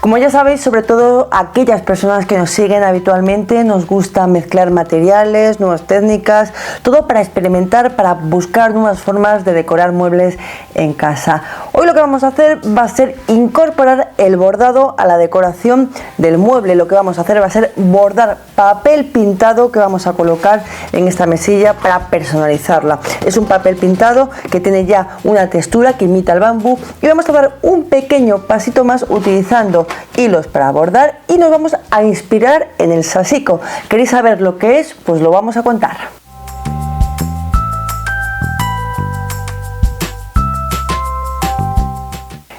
Como ya sabéis, sobre todo aquellas personas que nos siguen habitualmente, nos gusta mezclar materiales, nuevas técnicas, todo para experimentar, para buscar nuevas formas de decorar muebles en casa. Hoy lo que vamos a hacer va a ser incorporar el bordado a la decoración del mueble. Lo que vamos a hacer va a ser bordar papel pintado que vamos a colocar en esta mesilla para personalizarla. Es un papel pintado que tiene ya una textura que imita el bambú y vamos a dar un pequeño pasito más utilizando hilos para bordar y nos vamos a inspirar en el sasico. ¿Queréis saber lo que es? Pues lo vamos a contar.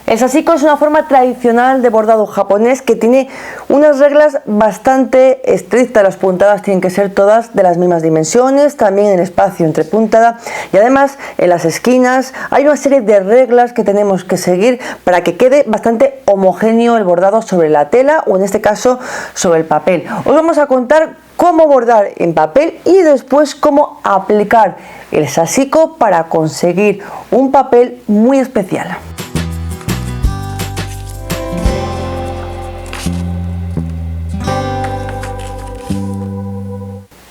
El sasiko es una forma tradicional de bordado japonés que tiene unas reglas bastante estrictas. Las puntadas tienen que ser todas de las mismas dimensiones, también el espacio entre puntada y además en las esquinas hay una serie de reglas que tenemos que seguir para que quede bastante homogéneo el bordado sobre la tela o en este caso sobre el papel. Os vamos a contar cómo bordar en papel y después cómo aplicar el sasiko para conseguir un papel muy especial.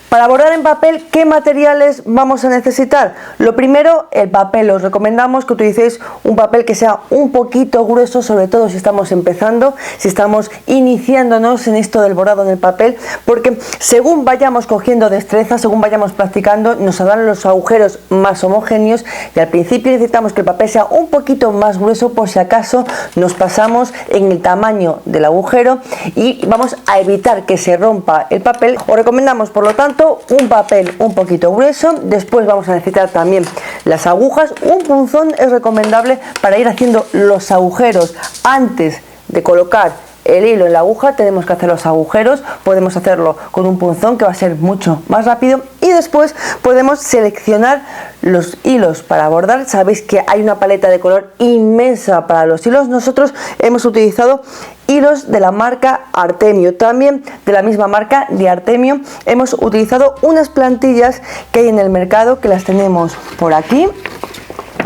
Para bordar en papel, ¿qué materiales vamos a necesitar? Lo primero, el papel. Os recomendamos que utilicéis un papel que sea un poquito grueso, sobre todo si estamos empezando, si estamos iniciándonos en esto del bordado en el papel, porque según vayamos cogiendo destreza, según vayamos practicando, nos harán los agujeros más homogéneos y al principio necesitamos que el papel sea un poquito más grueso por si acaso nos pasamos en el tamaño del agujero y vamos a evitar que se rompa el papel. Os recomendamos, por lo tanto, un papel un poquito grueso. Después vamos a necesitar también las agujas. Un punzón es recomendable para ir haciendo los agujeros antes de colocar el hilo en la aguja. Tenemos que hacer los agujeros, podemos hacerlo con un punzón que va a ser mucho más rápido y después podemos seleccionar los hilos para bordar. Sabéis que hay una paleta de color inmensa para los hilos. Nosotros hemos utilizado hilos de la marca Artemio, también de la misma marca de Artemio hemos utilizado unas plantillas que hay en el mercado, que las tenemos por aquí,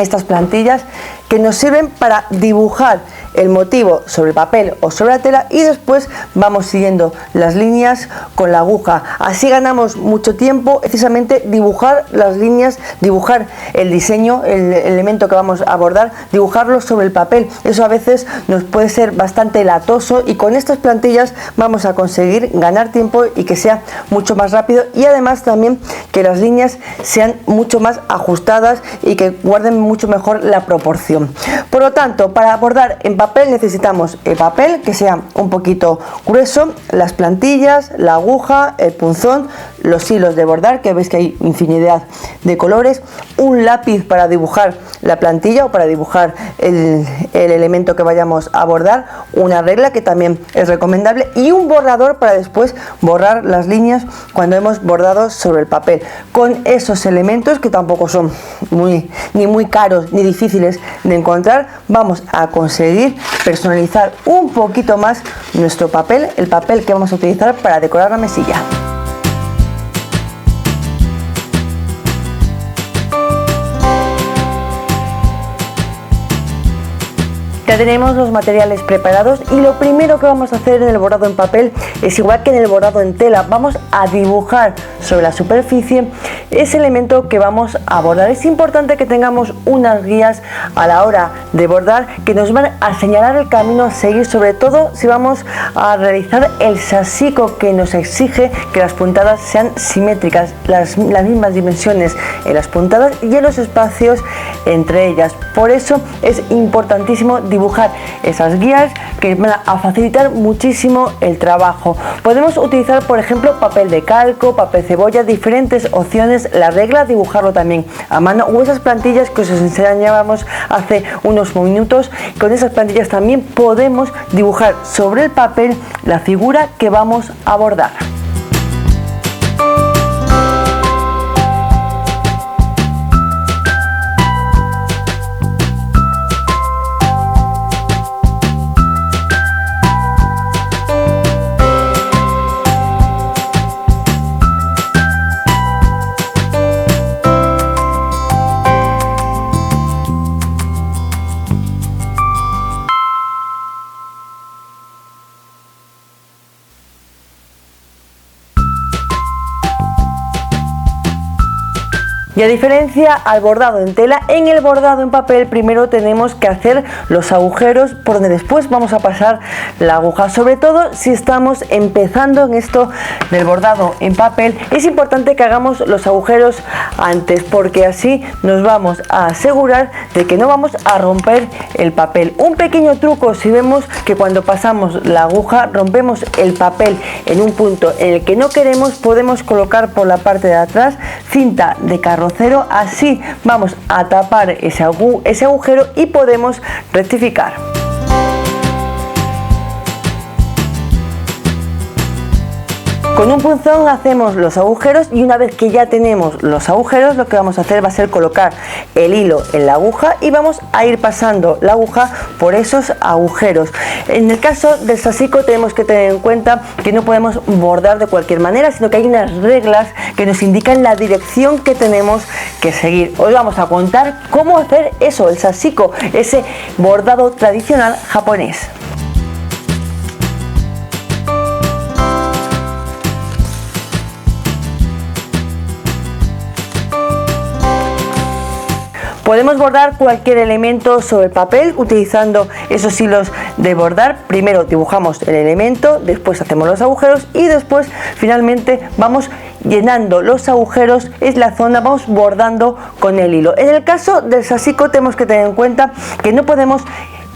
estas plantillas que nos sirven para dibujar el motivo sobre el papel o sobre la tela y después vamos siguiendo las líneas con la aguja. Así ganamos mucho tiempo, precisamente dibujar las líneas, dibujar el diseño, el elemento que vamos a bordar, dibujarlo sobre el papel. Eso a veces nos puede ser bastante latoso y con estas plantillas vamos a conseguir ganar tiempo y que sea mucho más rápido y además también que las líneas sean mucho más ajustadas y que guarden mucho mejor la proporción. Por lo tanto, para bordar en papel necesitamos el papel que sea un poquito grueso, las plantillas, la aguja, el punzón, los hilos de bordar, que veis que hay infinidad de colores, un lápiz para dibujar la plantilla o para dibujar el elemento que vayamos a bordar, una regla que también es recomendable y un borrador para después borrar las líneas cuando hemos bordado sobre el papel. Con esos elementos, que tampoco son ni muy caros ni difíciles de encontrar, vamos a conseguir personalizar un poquito más nuestro papel, el papel que vamos a utilizar para decorar la mesilla. Ya tenemos los materiales preparados y lo primero que vamos a hacer en el bordado en papel es igual que en el bordado en tela. Vamos a dibujar sobre la superficie ese elemento que vamos a bordar. Es importante que tengamos unas guías a la hora de bordar que nos van a señalar el camino a seguir, sobre todo si vamos a realizar el sasiko, que nos exige que las puntadas sean simétricas, las mismas dimensiones en las puntadas y en los espacios entre ellas. Por eso es importantísimo dibujar esas guías que van a facilitar muchísimo el trabajo. Podemos utilizar, por ejemplo, papel de calco, papel cebolla, diferentes opciones. La regla, dibujarlo también a mano, o esas plantillas que os enseñábamos hace unos minutos. Con esas plantillas también podemos dibujar sobre el papel la figura que vamos a bordar. Y a diferencia al bordado en tela, en el bordado en papel primero tenemos que hacer los agujeros por donde después vamos a pasar la aguja. Sobre todo si estamos empezando en esto del bordado en papel, es importante que hagamos los agujeros antes, porque así nos vamos a asegurar de que no vamos a romper el papel. Un pequeño truco: si vemos que cuando pasamos la aguja rompemos el papel en un punto en el que no queremos, podemos colocar por la parte de atrás cinta de carrocero, así vamos a tapar ese agujero y podemos rectificar. Con un punzón hacemos los agujeros y una vez que ya tenemos los agujeros, lo que vamos a hacer va a ser colocar el hilo en la aguja y vamos a ir pasando la aguja por esos agujeros. En el caso del sasico tenemos que tener en cuenta que no podemos bordar de cualquier manera, sino que hay unas reglas que nos indican la dirección que tenemos que seguir. Hoy vamos a contar cómo hacer eso, el sasico, ese bordado tradicional japonés. Podemos bordar cualquier elemento sobre el papel utilizando esos hilos de bordar. Primero dibujamos el elemento, después hacemos los agujeros y después finalmente vamos llenando los agujeros, es la zona, vamos bordando con el hilo. En el caso del sasico tenemos que tener en cuenta que no podemos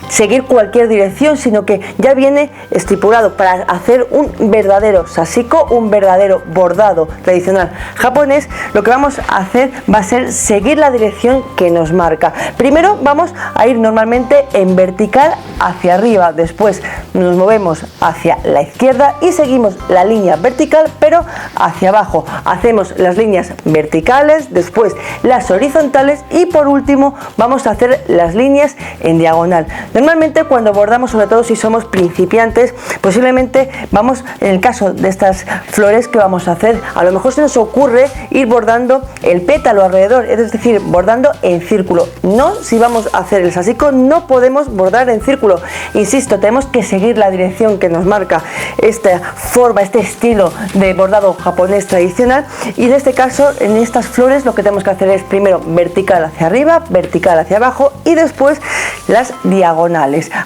seguir cualquier dirección, sino que ya viene estipulado para hacer un verdadero sasico, un verdadero bordado tradicional japonés. Lo que vamos a hacer va a ser seguir la dirección que nos marca. Primero vamos a ir normalmente en vertical hacia arriba, después nos movemos hacia la izquierda y seguimos la línea vertical pero hacia abajo. Hacemos las líneas verticales, después las horizontales y por último vamos a hacer las líneas en diagonal. Normalmente cuando bordamos, sobre todo si somos principiantes, posiblemente vamos, en el caso de estas flores que vamos a hacer, a lo mejor se nos ocurre ir bordando el pétalo alrededor, es decir, bordando en círculo. No, si vamos a hacer el sasico no podemos bordar en círculo. Insisto, tenemos que seguir la dirección que nos marca esta forma, este estilo de bordado japonés tradicional, y en este caso, en estas flores, lo que tenemos que hacer es primero vertical hacia arriba, vertical hacia abajo y después las diagonales.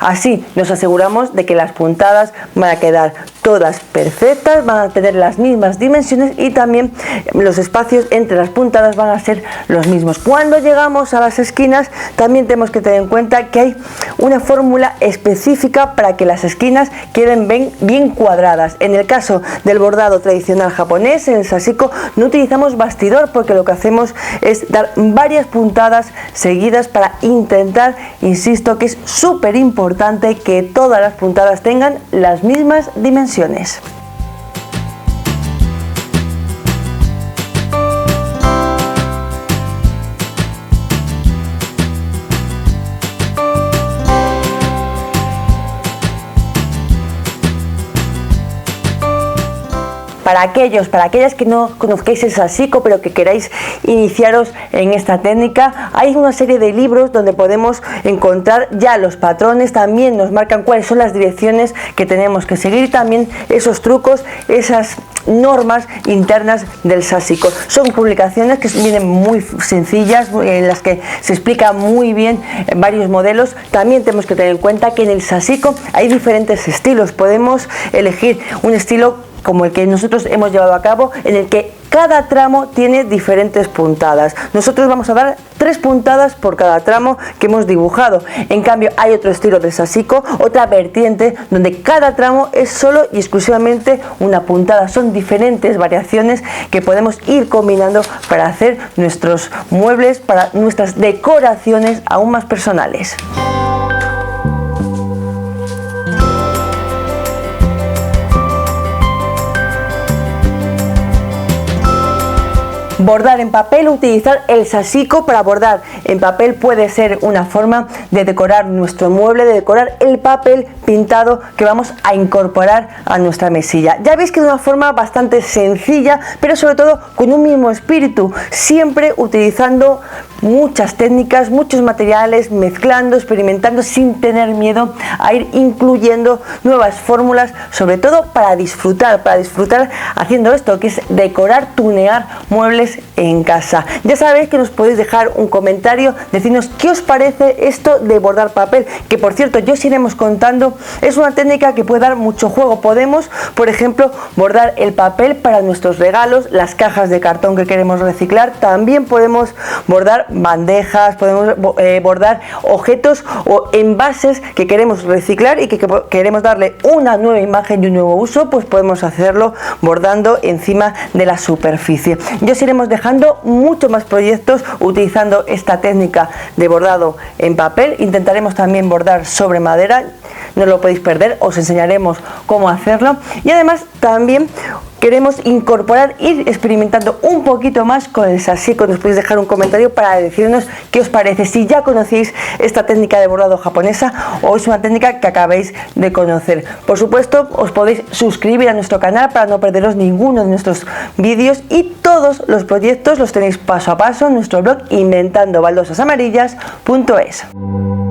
Así nos aseguramos de que las puntadas van a quedar todas perfectas, van a tener las mismas dimensiones y también los espacios entre las puntadas van a ser los mismos. Cuando llegamos a las esquinas también tenemos que tener en cuenta que hay una fórmula específica para que las esquinas queden bien cuadradas. En el caso del bordado tradicional japonés, en el sasico, no utilizamos bastidor porque lo que hacemos es dar varias puntadas seguidas para intentar, insisto, que es súper importante que todas las puntadas tengan las mismas dimensiones. Para aquellas que no conozcáis el sasico pero que queráis iniciaros en esta técnica, hay una serie de libros donde podemos encontrar ya los patrones, también nos marcan cuáles son las direcciones que tenemos que seguir, también esos trucos, esas normas internas del sasico. Son publicaciones que vienen muy sencillas, en las que se explica muy bien varios modelos. También tenemos que tener en cuenta que en el sasico hay diferentes estilos, podemos elegir un estilo como el que nosotros hemos llevado a cabo, en el que cada tramo tiene diferentes puntadas. Nosotros vamos a dar 3 puntadas por cada tramo que hemos dibujado. En cambio hay otro estilo de sasico, otra vertiente, donde cada tramo es solo y exclusivamente una puntada. Son diferentes variaciones que podemos ir combinando para hacer nuestros muebles, para nuestras decoraciones aún más personales. Bordar en papel, utilizar el sasico para bordar en papel puede ser una forma de decorar nuestro mueble, de decorar el papel pintado que vamos a incorporar a nuestra mesilla. Ya veis que es una forma bastante sencilla, pero sobre todo con un mismo espíritu, siempre utilizando muchas técnicas, muchos materiales, mezclando, experimentando sin tener miedo a ir incluyendo nuevas fórmulas, sobre todo para disfrutar haciendo esto, que es decorar, tunear muebles en casa. Ya sabéis que nos podéis dejar un comentario, decirnos qué os parece esto de bordar papel, que por cierto yo os iremos contando, es una técnica que puede dar mucho juego. Podemos, por ejemplo, bordar el papel para nuestros regalos, las cajas de cartón que queremos reciclar, también podemos bordar bandejas, podemos bordar objetos o envases que queremos reciclar y que queremos darle una nueva imagen y un nuevo uso, pues podemos hacerlo bordando encima de la superficie. Ya os iremos dejando muchos más proyectos utilizando esta técnica de bordado en papel. Intentaremos también bordar sobre madera, no lo podéis perder, os enseñaremos cómo hacerlo, y además también queremos incorporar, ir experimentando un poquito más con el sashiko. Nos podéis dejar un comentario para decirnos qué os parece, si ya conocéis esta técnica de bordado japonesa o es una técnica que acabáis de conocer. Por supuesto, os podéis suscribir a nuestro canal para no perderos ninguno de nuestros vídeos, y todos los proyectos los tenéis paso a paso en nuestro blog inventandobaldosasamarillas.es.